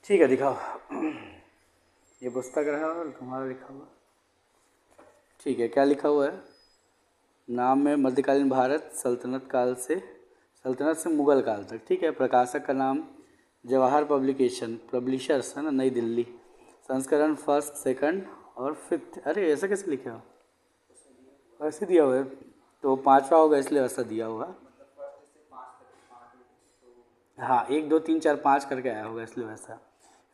ठीक है, दिखाओ। ये पुस्तक रहा और तुम्हारा लिखा हुआ। ठीक है, क्या लिखा हुआ है? नाम में मध्यकालीन भारत सल्तनत से मुगल काल तक। ठीक है, प्रकाशक का नाम जवाहर पब्लिकेशन, पब्लिशर्स है ना, नई दिल्ली। संस्करण फर्स्ट, सेकंड और फिफ्थ। अरे ऐसा कैसे लिखा हो? वैसे दिया हुआ है तो पांचवा होगा, इसलिए वैसा दिया हुआ। हाँ, 1 2 3 4 5 करके आया होगा, इसलिए वैसा।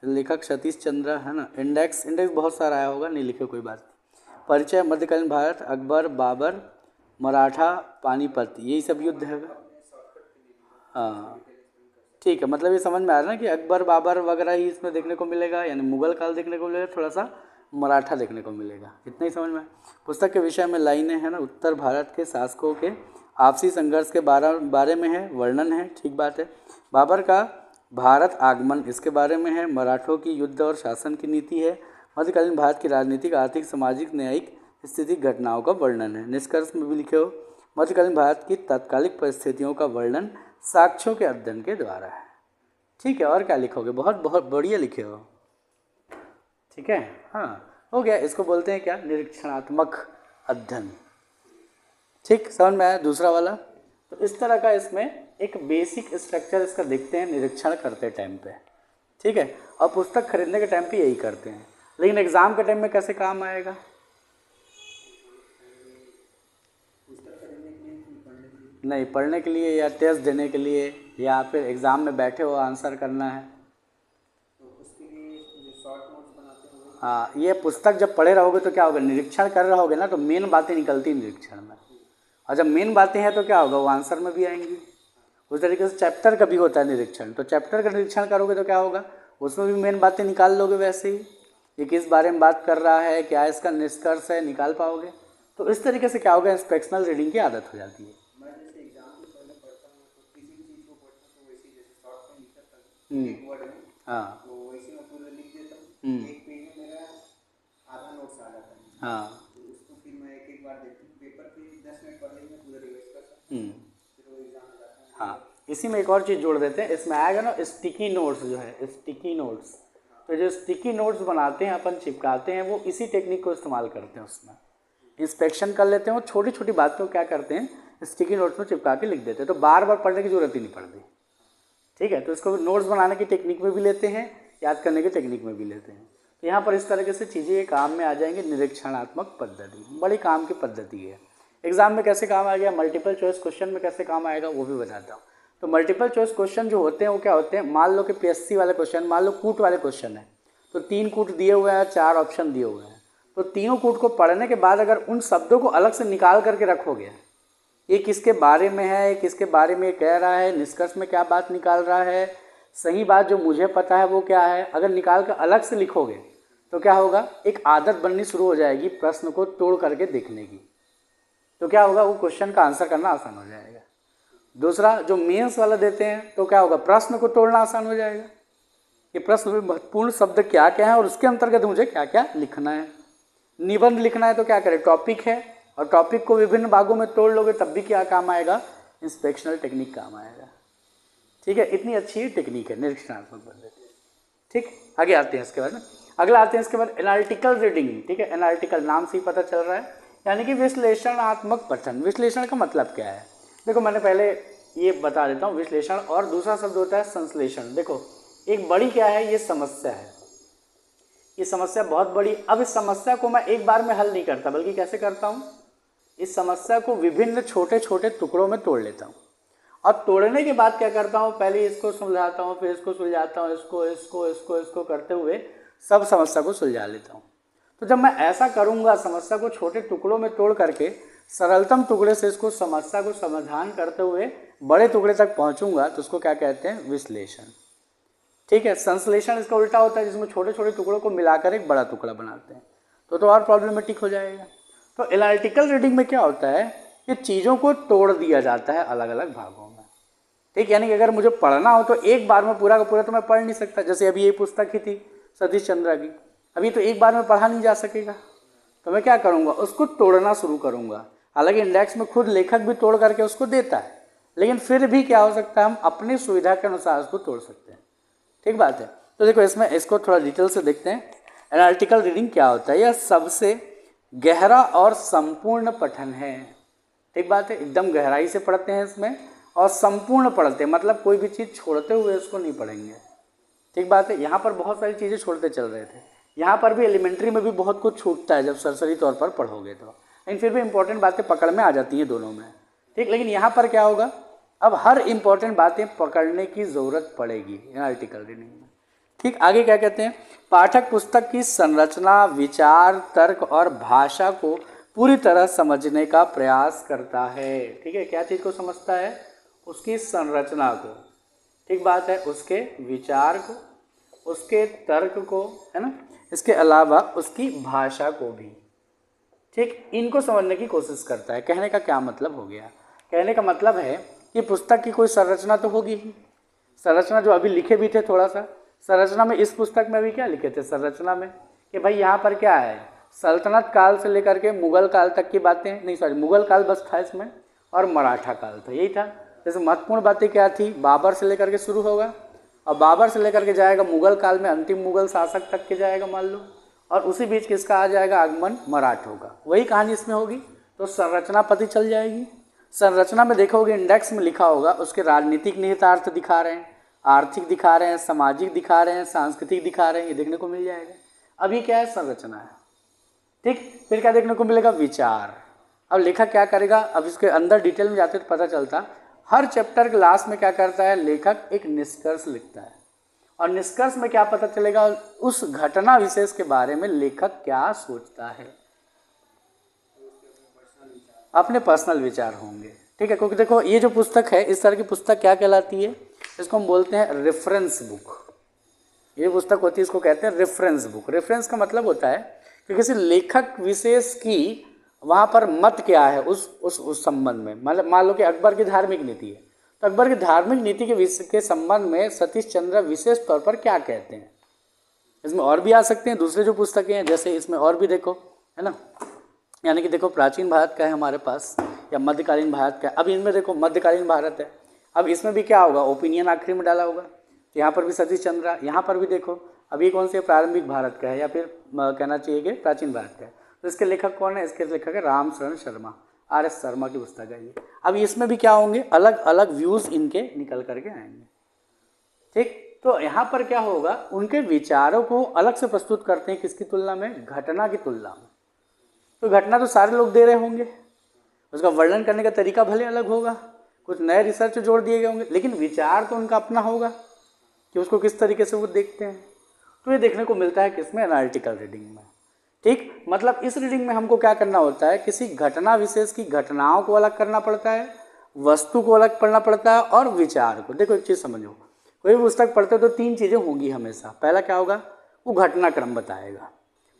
लेखक सतीश चंद्र है ना। इंडेक्स इंडेक्स बहुत सारा आया होगा, नहीं लिखे, कोई बात नहीं। परिचय मध्यकालीन भारत, अकबर, बाबर, मराठा, पानीपत, यही सब युद्ध है। हाँ ठीक है, मतलब ये समझ में आ रहा है ना कि अकबर बाबर वगैरह ही इसमें देखने को मिलेगा, यानी मुगल काल देखने को मिलेगा, थोड़ा सा मराठा देखने को मिलेगा, इतना ही समझ में। पुस्तक के विषय में लाइनें हैं ना, उत्तर भारत के शासकों के आपसी संघर्ष के बारे में है, वर्णन है, ठीक बात है। बाबर का भारत आगमन इसके बारे में है। मराठों की युद्ध और शासन की नीति है। मध्यकालीन भारत की राजनीतिक, आर्थिक, सामाजिक, न्यायिक स्थिति घटनाओं का वर्णन है। निष्कर्ष में भी लिखे हो, मध्यकालीन भारत की तात्कालिक परिस्थितियों का वर्णन साक्ष्यों के अध्ययन के द्वारा है। ठीक है, और क्या लिखोगे? बहुत बहुत बढ़िया लिखे हो। ठीक है, हाँ हो गया। इसको बोलते हैं क्या? निरीक्षणात्मक अध्ययन। ठीक, समझ में आया? दूसरा वाला तो इस तरह का इसमें एक बेसिक स्ट्रक्चर इसका देखते हैं निरीक्षण करते टाइम पे। ठीक है, और पुस्तक खरीदने के टाइम पे यही करते हैं, लेकिन एग्जाम के टाइम में कैसे काम आएगा? नहीं, पढ़ने के लिए या टेस्ट देने के लिए या फिर एग्ज़ाम में बैठे हो आंसर करना है। हाँ, ये पुस्तक जब पढ़े रहोगे तो क्या होगा, निरीक्षण कर रहोगे ना, तो मेन बातें निकलती निरीक्षण में, और जब मेन बातें हैं तो क्या होगा, वो आंसर में भी आएंगी। उस तरीके से चैप्टर का भी होता है निरीक्षण, तो चैप्टर का निरीक्षण करोगे तो क्या होगा, उसमें भी मेन बातें निकाल लोगे। वैसे ही ये किस बारे में बात कर रहा है, क्या इसका निष्कर्ष है, निकाल पाओगे। तो इस तरीके से क्या होगा, इंस्पेक्शनल रीडिंग की आदत हो जाती है। हाँ हाँ हाँ, इसी में एक और चीज़ जोड़ देते हैं, इसमें आएगा ना स्टिकी नोट्स, जो है स्टिकी नोट्स। तो जो स्टिकी नोट्स बनाते हैं अपन, चिपकाते हैं, वो इसी टेक्निक को इस्तेमाल करते हैं। उसमें इंस्पेक्शन कर लेते हैं, वो छोटी छोटी बातों को क्या करते हैं, स्टिकी नोट्स में चिपका के लिख देते हैं, तो बार बार पढ़ने की जरूरत ही नहीं पड़ती। ठीक है, तो इसको नोट्स बनाने की टेक्निक में भी लेते हैं, याद करने की टेक्निक में भी लेते हैं। तो यहाँ पर इस तरीके से चीज़ें काम में आ जाएंगी। निरीक्षणात्मक पद्धति बड़ी काम की पद्धति है। एग्जाम में कैसे काम आ गया, मल्टीपल चॉइस क्वेश्चन में कैसे काम आएगा वो भी बताता हूँ। तो मल्टीपल चॉइस क्वेश्चन जो होते हैं वो क्या होते हैं, मान लो कि पीएससी वाले क्वेश्चन, मान लो कूट वाले क्वेश्चन है, तो 3 कूट दिए हुए हैं, 4 ऑप्शन दिए हुए हैं, तो तीनों कूट को पढ़ने के बाद अगर उन शब्दों को अलग से निकाल करके रखोगे, ये किसके बारे में है, किसके बारे में कह रहा है, निष्कर्ष में क्या बात निकाल रहा है, सही बात जो मुझे पता है वो क्या है, अगर निकाल कर अलग से लिखोगे तो क्या होगा, एक आदत बननी शुरू हो जाएगी प्रश्न को तोड़ करके देखने की। तो क्या होगा, वो क्वेश्चन का आंसर करना आसान हो जाएगा। दूसरा, जो मेंस वाला देते हैं तो क्या होगा, प्रश्न को तोड़ना आसान हो जाएगा कि प्रश्न में महत्वपूर्ण शब्द क्या क्या है और उसके अंतर्गत मुझे क्या क्या लिखना है। निबंध लिखना है तो क्या करें, टॉपिक है, और टॉपिक को विभिन्न भागों में तोड़ लोगे तब भी क्या काम आएगा, इंस्पेक्शनल टेक्निक काम आएगा। ठीक है, इतनी अच्छी टेक्निक है निरीक्षणात्मक पद्धति। ठीक, आगे आते हैं इसके बाद में, अगला आते हैं इसके बाद एनालिटिकल रीडिंग। ठीक है, एनालिटिकल नाम से ही पता चल रहा है, यानी कि विश्लेषणात्मक पठन। विश्लेषण का मतलब क्या है, देखो मैंने पहले ये बता देता हूँ, विश्लेषण और दूसरा शब्द होता है संश्लेषण। देखो एक बड़ी क्या है, ये समस्या है, ये समस्या बहुत बड़ी। अब इस समस्या को मैं एक बार में हल नहीं करता, बल्कि कैसे करता हूँ, इस समस्या को विभिन्न छोटे छोटे टुकड़ों में तोड़ लेता हूँ, और तोड़ने के बाद क्या करता हूँ, पहले इसको सुलझाता हूँ, फिर इसको सुलझाता हूँ, इसको इसको इसको इसको करते हुए सब समस्या को सुलझा लेता हूँ। तो जब मैं ऐसा करूँगा, समस्या को छोटे टुकड़ों में तोड़ करके सरलतम टुकड़े से इसको समस्या को समाधान करते हुए बड़े टुकड़े तक पहुँचूंगा, तो उसको क्या कहते हैं, विश्लेषण। ठीक है, संश्लेषण इसका उल्टा होता है, जिसमें छोटे छोटे टुकड़ों को मिलाकर एक बड़ा टुकड़ा बनाते हैं, तो और प्रॉब्लमेटिक हो जाएगा। तो एनालिटिकल रीडिंग में क्या होता है, कि चीज़ों को तोड़ दिया जाता है अलग अलग भागों में। ठीक, यानी कि अगर मुझे पढ़ना हो तो एक बार में पूरा का पूरा तो मैं पढ़ नहीं सकता। जैसे अभी ये पुस्तक ही थी सतीश चंद्र की, अभी तो एक बार में पढ़ा नहीं जा सकेगा, तो मैं क्या करूँगा, उसको तोड़ना शुरू करूँगा। हालांकि इंडेक्स में खुद लेखक भी तोड़ करके उसको देता है, लेकिन फिर भी क्या हो सकता है, हम अपनी सुविधा के अनुसार उसको तोड़ सकते हैं। ठीक बात है। तो देखो इसमें इसको थोड़ा डिटेल से देखते हैं। एनालिटिकल रीडिंग क्या होता है? यह सबसे गहरा और संपूर्ण पठन है। ठीक बात है, एकदम गहराई से पढ़ते हैं इसमें और संपूर्ण पढ़ते हैं, मतलब कोई भी चीज़ छोड़ते हुए इसको नहीं पढ़ेंगे। ठीक बात है, यहाँ पर बहुत सारी चीज़ें छोड़ते चल रहे थे, यहाँ पर भी एलिमेंट्री में भी बहुत कुछ छूटता है जब सरसरी तौर पर पढ़ोगे तो, लेकिन फिर भी इंपॉर्टेंट बातें पकड़ में आ जाती हैं दोनों में। ठीक, लेकिन यहाँ पर क्या होगा, अब हर इंपॉर्टेंट बातें पकड़ने की ज़रूरत पड़ेगी एनालिटिकल रीडिंग में। ठीक, आगे क्या कहते हैं? पाठक पुस्तक की संरचना, विचार, तर्क और भाषा को पूरी तरह समझने का प्रयास करता है। ठीक है, क्या चीज़ को समझता है? उसकी संरचना को, ठीक बात है, उसके विचार को, उसके तर्क को, है ना, इसके अलावा उसकी भाषा को भी। ठीक, इनको समझने की कोशिश करता है। कहने का क्या मतलब हो गया? कहने का मतलब है कि पुस्तक की कोई संरचना तो होगी ही। संरचना जो अभी लिखे भी थे थोड़ा सा, संरचना में इस पुस्तक में अभी क्या लिखे थे संरचना में, कि भाई यहाँ पर क्या है, सल्तनत काल से लेकर के मुगल काल तक की बातें, नहीं सॉरी मुगल काल बस था इसमें, और मराठा काल था, यही था। जैसे महत्वपूर्ण बातें क्या थी, बाबर से लेकर के शुरू होगा और बाबर से लेकर के जाएगा मुगल काल में अंतिम मुगल शासक तक के जाएगा मान लो, और उसी बीच किसका आ जाएगा, आगमन मराठों का, वही कहानी इसमें होगी। तो संरचना पता चल जाएगी। संरचना में देखोगे इंडेक्स में लिखा होगा, उसके राजनीतिक निहितार्थ दिखा रहे हैं, आर्थिक दिखा रहे हैं, सामाजिक दिखा रहे हैं, सांस्कृतिक दिखा रहे हैं, ये देखने को मिल जाएगा। अब ये क्या है, संरचना है। ठीक, फिर क्या देखने को मिलेगा, विचार। अब लेखक क्या करेगा, अब इसके अंदर डिटेल में जाते तो पता चलता, हर चैप्टर के लास्ट में क्या करता है, लेखक एक निष्कर्ष लिखता है, और निष्कर्ष में क्या पता चलेगा, उस घटना विशेष के बारे में लेखक क्या सोचता है, अपने पर्सनल विचार होंगे। ठीक है, क्योंकि देखो ये जो पुस्तक है, इस तरह की पुस्तक क्या कहलाती है, इसको हम बोलते हैं रेफरेंस बुक। ये पुस्तक होती है, इसको कहते हैं रेफरेंस बुक। रेफरेंस का मतलब होता है कि किसी लेखक विशेष की वहाँ पर मत क्या है उस संबंध में, मतलब मान लो कि अकबर की धार्मिक नीति है, तो अकबर की धार्मिक नीति के संबंध में सतीश चंद्र विशेष तौर पर क्या कहते हैं। इसमें और भी आ सकते हैं दूसरे जो पुस्तकें हैं, जैसे इसमें और भी देखो, है ना, यानी कि देखो प्राचीन भारत का है हमारे पास, या मध्यकालीन भारत का है। अब इनमें देखो मध्यकालीन भारत है, अब इसमें भी क्या होगा, ओपिनियन आखिरी में डाला होगा, तो यहाँ पर भी सतीश चंद्र, यहाँ पर भी देखो अब ये कौन से प्रारंभिक भारत का है, या फिर कहना चाहिए कि प्राचीन भारत का है। तो इसके लेखक कौन है, इसके लेखक है रामशरण शर्मा, RS शर्मा की पुस्तक है ये। अब इसमें भी क्या होंगे, अलग अलग व्यूज़ इनके निकल करके आएंगे। ठीक, तो यहाँ पर क्या होगा, उनके विचारों को अलग से प्रस्तुत करते हैं, किसकी तुलना में, घटना की तुलना में। तो घटना तो सारे लोग दे रहे होंगे, उसका वर्णन करने का तरीका भले अलग होगा, कुछ नए रिसर्च जोड़ दिए गए होंगे, लेकिन विचार तो उनका अपना होगा कि उसको किस तरीके से वो देखते हैं। तो ये देखने को मिलता है किसमें, एनालिटिकल रीडिंग में। ठीक, मतलब इस रीडिंग में हमको क्या करना होता है, किसी घटना विशेष की घटनाओं को अलग करना पड़ता है, वस्तु को अलग पढ़ना पड़ता है, और विचार को। देखो एक चीज़ समझो, कोई भी पुस्तक पढ़ते हो तो 3 चीज़ें होंगी हमेशा। पहला क्या होगा, वो घटनाक्रम बताएगा।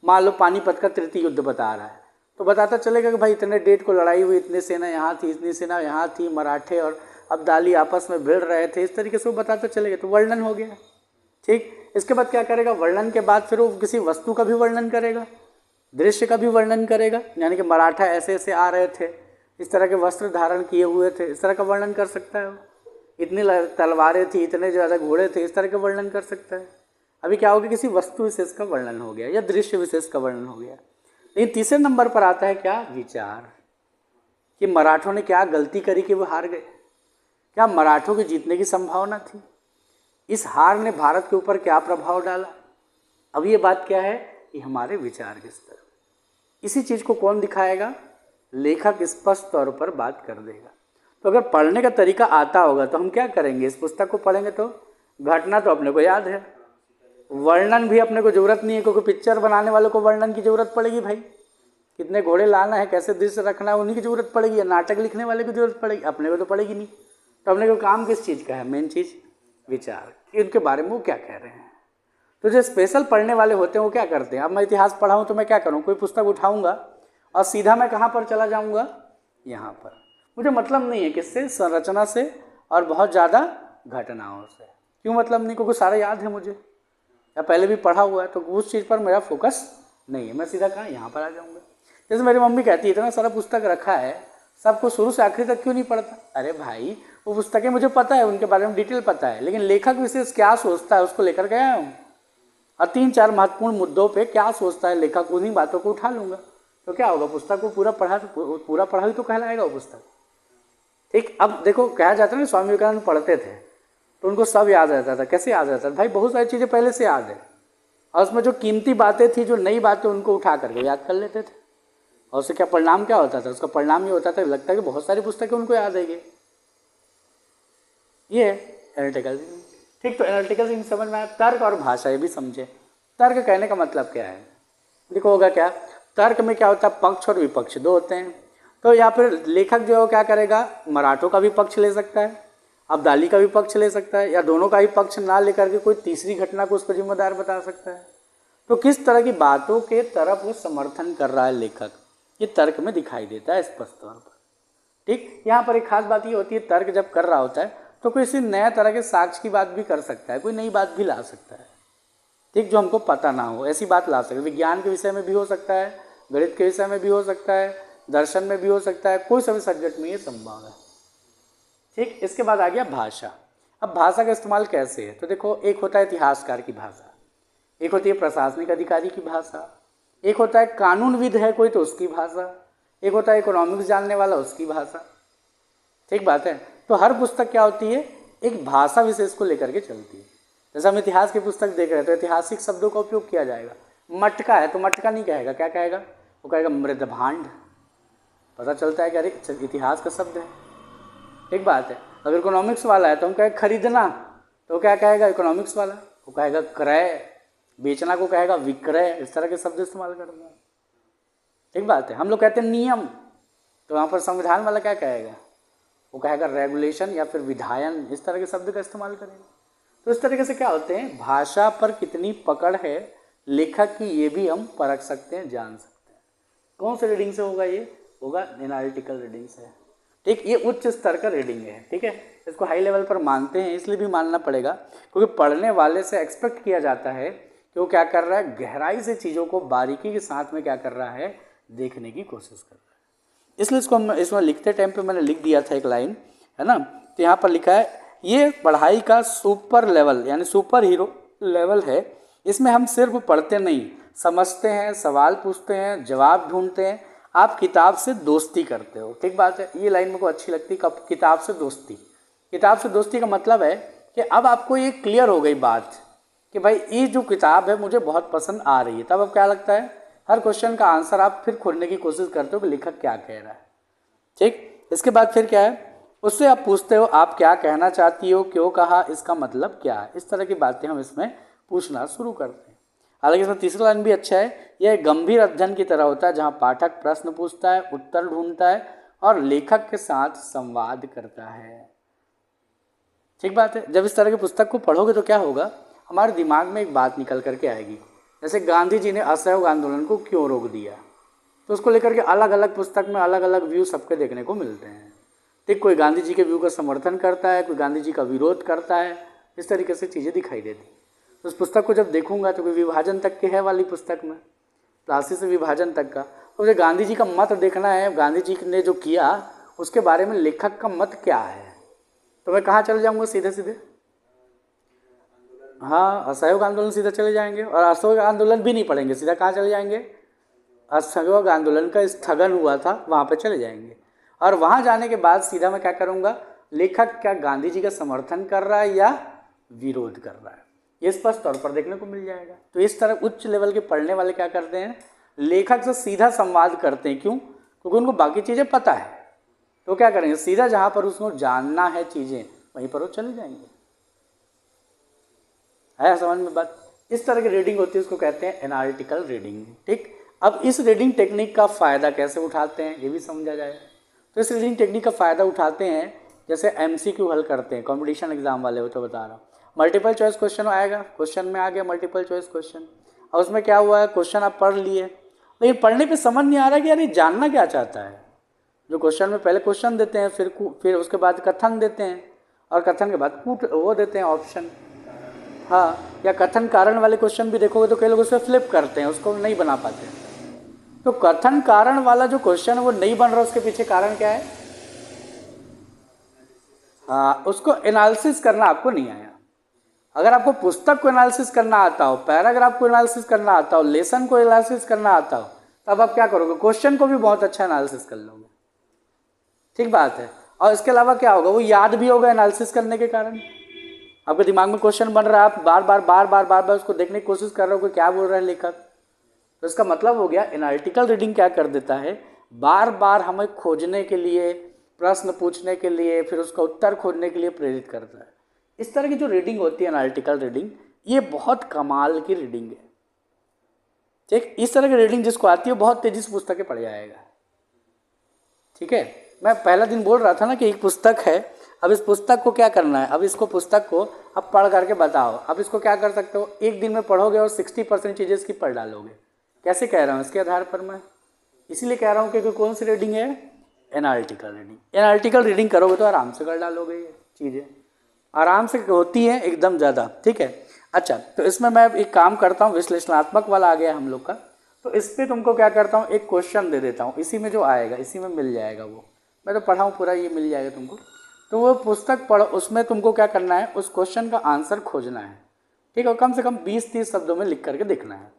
मान लो पानीपत का तृतीय युद्ध बता रहा है, तो बताता चलेगा कि भाई इतने डेट को लड़ाई हुई, इतनी सेना यहाँ थी, इतनी सेना यहाँ थी, मराठे और अब्दाली आपस में भिड़ रहे थे, इस तरीके से वो बताता चलेगा, तो वर्णन हो गया। ठीक, इसके बाद क्या करेगा, वर्णन के बाद फिर वो किसी वस्तु का भी वर्णन करेगा, दृश्य का भी वर्णन करेगा, यानी कि मराठा ऐसे ऐसे आ रहे थे, इस तरह के वस्त्र धारण किए हुए थे, इस तरह का वर्णन कर सकता है वो, इतनी तलवारें थी, इतने ज़्यादा घोड़े थे, इस तरह का वर्णन कर सकता है। अभी क्या हो गया, किसी वस्तु विशेष का वर्णन हो गया या दृश्य विशेष का वर्णन हो गया। लेकिन तीसरे नंबर पर आता है क्या, विचार, कि मराठों ने क्या गलती करी कि वो हार गए, क्या मराठों के जीतने की संभावना थी, इस हार ने भारत के ऊपर क्या प्रभाव डाला। अब ये बात क्या है, ये हमारे विचार के स्तर। इसी चीज़ को कौन दिखाएगा, लेखक स्पष्ट तौर पर बात कर देगा। तो अगर पढ़ने का तरीका आता होगा तो हम क्या करेंगे, इस पुस्तक को पढ़ेंगे तो घटना तो अपने को याद है, वर्णन भी अपने को ज़रूरत नहीं है, क्योंकि पिक्चर बनाने वालों को वर्णन की ज़रूरत पड़ेगी। भाई कितने घोड़े लाना है, कैसे दृश्य रखना है, उन्हीं की ज़रूरत पड़ेगी, या नाटक लिखने वाले की ज़रूरत पड़ेगी, अपने को तो पड़ेगी नहीं। तो अपने को काम किस चीज़ का है, मेन चीज़ विचार, कि उनके बारे में वो क्या कह रहे हैं। तो जो स्पेशल पढ़ने वाले होते हैं वो क्या करते हैं, अब मैं इतिहास पढ़ाऊँ तो मैं क्या करूँ, कोई पुस्तक उठाऊँगा और सीधा मैं कहाँ पर चला जाऊँगा, यहाँ पर। मुझे मतलब नहीं है किससे, संरचना से और बहुत ज़्यादा घटनाओं से। क्यों मतलब नहीं, क्योंकि सारा याद है मुझे, या पहले भी पढ़ा हुआ है, तो उस चीज़ पर मेरा फोकस नहीं है, मैं सीधा कहाँ, यहाँ पर आ जाऊँगा। जैसे मेरी मम्मी कहती है इतना सारा पुस्तक रखा है, सबको शुरू से आखिरी तक क्यों नहीं पढ़ता। अरे भाई वो पुस्तकें मुझे पता है, उनके बारे में डिटेल पता है, लेकिन लेखक विशेष क्या सोचता है उसको लेकर के आया हूँ। और 3-4 महत्वपूर्ण मुद्दों पे क्या सोचता है लेखक, उन्हीं बातों को उठा लूँगा। तो क्या होगा, पुस्तक को पूरा पढ़ा ही तो कहलाएगा वो पुस्तक। ठीक, अब देखो कहा जाता है ना, स्वामी विवेकानंद पढ़ते थे तो उनको सब याद रहता था। कैसे याद रहता था भाई, बहुत सारी चीज़ें पहले से याद है, और उसमें जो कीमती बातें थी, जो नई बातें, उनको उठा करके याद कर लेते थे। और उससे क्या परिणाम क्या होता था, उसका परिणाम ये होता था, लगता है कि बहुत सारी पुस्तकें उनको याद है। ये एनालिटिकल। ठीक, तो एनालिटिकल समझ में आया। तर्क और भाषा ये भी समझे। तर्क कहने का मतलब क्या है, देखो होगा क्या, तर्क में क्या होता है, पक्ष और विपक्ष दो होते हैं। तो या फिर लेखक जो है क्या करेगा, मराठों का भी पक्ष ले सकता है, अब्दाली का भी पक्ष ले सकता है, या दोनों का ही पक्ष ना लेकर के कोई तीसरी घटना को उस पर जिम्मेदार बता सकता है। तो किस तरह की बातों के तरफ वो समर्थन कर रहा है लेखक, ये तर्क में दिखाई देता है स्पष्ट तौर पर। ठीक, यहाँ पर एक खास बात ये होती है, तर्क जब कर रहा होता है तो कोई किसी नया तरह के साक्ष्य की बात भी कर सकता है, कोई नई बात भी ला सकता है। ठीक, जो हमको पता ना हो ऐसी बात ला सकता है। विज्ञान के विषय में भी हो सकता है, गणित के विषय में भी हो सकता है, दर्शन में भी हो सकता है, कोई सभी सब्जेक्ट में ये संभव है। ठीक, इसके बाद आ गया भाषा। अब भाषा का इस्तेमाल कैसे है, तो देखो एक होता है इतिहासकार की भाषा, एक होती है प्रशासनिक अधिकारी की भाषा, एक होता है कानूनविद है कोई तो उसकी भाषा, एक होता है इकोनॉमिक्स जानने वाला उसकी भाषा। ठीक बात है। तो हर पुस्तक क्या होती है, एक भाषा विशेष को लेकर के चलती है। जैसे हम इतिहास की पुस्तक देख रहे हैं तो ऐतिहासिक शब्दों का उपयोग किया जाएगा। मटका है तो मटका नहीं कहेगा, क्या कहेगा, वो कहेगा मृदभांड। पता चलता है कि अरे इतिहास का शब्द है। ठीक बात है। अगर इकोनॉमिक्स वाला है तो हम कहेंगे खरीदना, तो क्या कहेगा इकोनॉमिक्स वाला, वो कहेगा क्रय। बेचना को कहेगा विक्रय। इस तरह के शब्द इस्तेमाल करते हैं। ठीक बात है। हम लोग कहते हैं नियम, तो वहाँ पर संविधान वाला क्या कहेगा, वो कहेगा रेगुलेशन या फिर विधायन। इस तरह के शब्द का इस्तेमाल करेंगे। तो इस तरीके से क्या होते हैं, भाषा पर कितनी पकड़ है लेखक की, ये भी हम परख सकते हैं, जान सकते हैं। कौन से रीडिंग से होगा, ये होगा एनालिटिकल रीडिंग से। ठीक, ये उच्च स्तर का रीडिंग है। ठीक है, इसको हाई लेवल पर मानते हैं, इसलिए भी मानना पड़ेगा क्योंकि पढ़ने वाले से एक्सपेक्ट किया जाता है कि वो क्या कर रहा है, गहराई से चीज़ों को बारीकी के साथ में क्या कर रहा है, देखने की कोशिश कर रहा है। इसलिए इसको हम इसमें लिखते टाइम पे मैंने लिख दिया था एक लाइन, है ना। तो यहाँ पर लिखा है ये पढ़ाई का सुपर लेवल यानी सुपर हीरो लेवल है। इसमें हम सिर्फ पढ़ते नहीं, समझते हैं, सवाल पूछते हैं, जवाब ढूंढते हैं। आप किताब से दोस्ती करते हो। ठीक बात है, ये लाइन मुझको अच्छी लगती है, किताब से दोस्ती। किताब से दोस्ती का मतलब है कि अब आपको ये क्लियर हो गई बात कि भाई ये जो किताब है मुझे बहुत पसंद आ रही है। तब अब क्या लगता है, हर क्वेश्चन का आंसर आप फिर खोजने की कोशिश करते हो कि लेखक क्या कह रहा है। ठीक, इसके बाद फिर क्या है, उससे आप पूछते हो आप क्या कहना चाहती हो, क्यों कहा, इसका मतलब क्या है। इस तरह की बातें हम इसमें पूछना शुरू करते हैं। हालांकि इसमें तीसरा लाइन भी अच्छा है, यह गंभीर अध्ययन की तरह होता है जहाँ पाठक प्रश्न पूछता है, उत्तर ढूंढता है और लेखक के साथ संवाद करता है। ठीक बात है। जब इस तरह की पुस्तक को पढ़ोगे तो क्या होगा, हमारे दिमाग में एक बात निकल करके आएगी। जैसे गांधी जी ने असहयोग आंदोलन को क्यों रोक दिया, तो उसको लेकर के अलग अलग पुस्तक में अलग अलग व्यू सबके देखने को मिलते हैं। ठीक, कोई गांधी जी के व्यू का समर्थन करता है, कोई गांधी जी का विरोध करता है। इस तरीके से चीज़ें दिखाई देती। तो उस पुस्तक को जब देखूंगा तो कोई विभाजन तक के है वाली पुस्तक में, प्लासी से विभाजन तक का, तो मुझे गांधी जी का मत देखना है, गांधी जी ने जो किया उसके बारे में लेखक का मत क्या है। तो मैं कहाँ चले जाऊँगा, सीधे सीधे हाँ असहयोग आंदोलन सीधा चले जाएंगे। और असहयोग आंदोलन भी नहीं पढ़ेंगे, सीधा कहाँ चले जाएंगे, असहयोग आंदोलन का स्थगन हुआ था वहाँ पे चले जाएंगे। और वहाँ जाने के बाद सीधा मैं क्या करूँगा, लेखक क्या गांधी जी का समर्थन कर रहा है या विरोध कर रहा है, ये स्पष्ट तौर पर देखने को मिल जाएगा। तो इस तरह उच्च लेवल के पढ़ने वाले क्या करते हैं, लेखक से सीधा संवाद करते हैं। क्यों, क्योंकि उनको बाकी चीज़ें पता है। तो क्या करेंगे, सीधा जहाँ पर उसको जानना है चीज़ें वहीं पर वो चले जाएंगे। है समझ में बात। इस तरह की रीडिंग होती है, उसको कहते हैं एनालिटिकल रीडिंग। ठीक, अब इस रीडिंग टेक्निक का फ़ायदा कैसे उठाते हैं ये भी समझा जाए। तो इस रीडिंग टेक्निक का फ़ायदा उठाते हैं, जैसे MCQ हल करते हैं, कॉम्पिटिशन एग्जाम वाले हो तो बता रहा हूँ। मल्टीपल चॉइस क्वेश्चन आएगा, क्वेश्चन में आ गया मल्टीपल चॉइस क्वेश्चन। और उसमें क्या हुआ है, क्वेश्चन आप पढ़ लिए लेकिन पढ़ने पे समझ नहीं आ रहा कि यार ये जानना क्या चाहता है। जो क्वेश्चन में पहले क्वेश्चन देते हैं, फिर उसके बाद कथन देते हैं, और कथन के बाद वो देते हैं ऑप्शन। हाँ, या कथन कारण वाले क्वेश्चन भी देखोगे तो कई लोग उससे फ्लिप करते हैं, उसको नहीं बना पाते। तो कथन कारण वाला जो क्वेश्चन है वो नहीं बन रहा, उसके पीछे कारण क्या है, हाँ उसको एनालिसिस करना आपको नहीं आया। अगर आपको पुस्तक को एनालिसिस करना आता हो, पैराग्राफ को एनालिसिस करना आता हो, लेसन को एनालिसिस करना आता हो, तब आप क्या करोगे, क्वेश्चन को भी बहुत अच्छा एनालिसिस कर लोगे। ठीक बात है। और इसके अलावा क्या होगा, वो याद भी होगा एनालिसिस करने के कारण। आपके दिमाग में क्वेश्चन बन रहा है, आप बार बार उसको देखने की कोशिश कर रहे हो कि क्या बोल रहा है लेखक। तो इसका मतलब हो गया एनालिटिकल रीडिंग क्या कर देता है, बार बार हमें खोजने के लिए, प्रश्न पूछने के लिए, फिर उसका उत्तर खोजने के लिए प्रेरित करता है। इस तरह की जो रीडिंग होती है एनालिटिकल रीडिंग, ये बहुत कमाल की रीडिंग है। ठीक, इस तरह की रीडिंग जिसको आती है बहुत तेजी से पुस्तकें पढ़ जाएगा। ठीक है, मैं पहला दिन बोल रहा था ना कि एक पुस्तक है, अब इस पुस्तक को क्या करना है, अब इसको पुस्तक को अब पढ़ करके बताओ। अब इसको क्या कर सकते हो, एक दिन में पढ़ोगे और 60% चीज़ें इसकी पढ़ डालोगे। कैसे कह रहा हूँ, इसके आधार पर मैं इसीलिए कह रहा हूँ कि कौन सी रीडिंग है, एनालिटिकल रीडिंग। एनालिटिकल रीडिंग करोगे तो आराम से कर डालोगे, ये चीज़ें आराम से होती हैं एकदम ज़्यादा। ठीक है, अच्छा, तो इसमें मैं एक काम करता हूँ, विश्लेषणात्मक वाला आ गया हम लोग का, तो इस पर तुमको क्या करता हूँ, एक क्वेश्चन दे देता हूँ, इसी में जो आएगा इसी में मिल जाएगा। वो मैं तो पढ़ाऊँ पूरा, ये मिल जाएगा तुमको। तो वो पुस्तक पढ़ो, उसमें तुमको क्या करना है, उस क्वेश्चन का आंसर खोजना है। ठीक है, और कम से कम 20-30 शब्दों में लिख करके देखना है,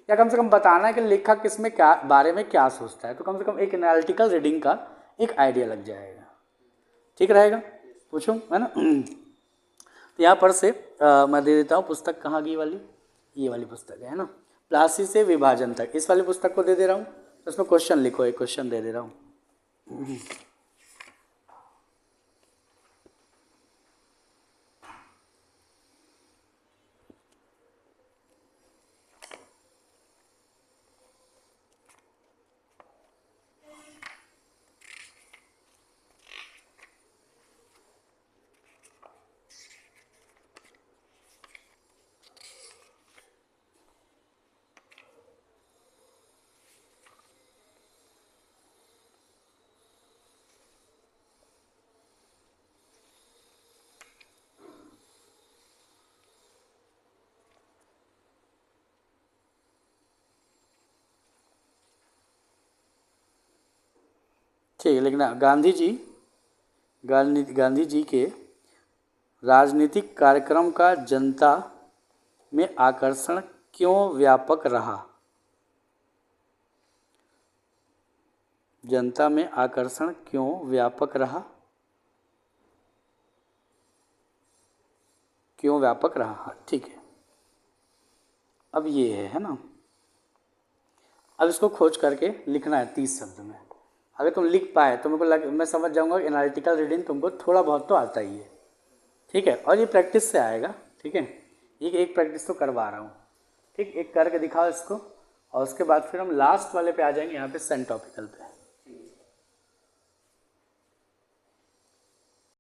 या कम से कम बताना है कि लेखक इसमें क्या बारे में क्या सोचता है। तो कम से कम एक एनालिटिकल रीडिंग का एक आइडिया लग जाएगा। ठीक रहेगा, पूछो, है ना। तो यहाँ पर से मैं दे देता हूँ पुस्तक, कहाँ की वाली, ये वाली पुस्तक है ना, प्लासी से विभाजन तक, इस वाली पुस्तक को दे दे रहा हूँ। तो उसमें क्वेश्चन लिखो, एक क्वेश्चन दे दे रहा हूँ। ठीक है, लिखना, गांधी जी के राजनीतिक कार्यक्रम का जनता में आकर्षण क्यों व्यापक रहा। जनता में आकर्षण क्यों व्यापक रहा, क्यों व्यापक रहा। ठीक है, अब ये है ना, अब इसको खोज करके लिखना है 30 शब्द में। अगर तुम लिख पाए तो मैं समझ जाऊंगा कि एनालिटिकल रीडिंग तुमको थोड़ा बहुत तो आता ही है। ठीक है, और ये प्रैक्टिस से आएगा। ठीक है, ये एक प्रैक्टिस तो करवा रहा हूँ। ठीक, एक करके दिखाओ इसको, और उसके बाद फिर हम लास्ट वाले पे आ जाएंगे, यहाँ पे सेंट टॉपिकल पे।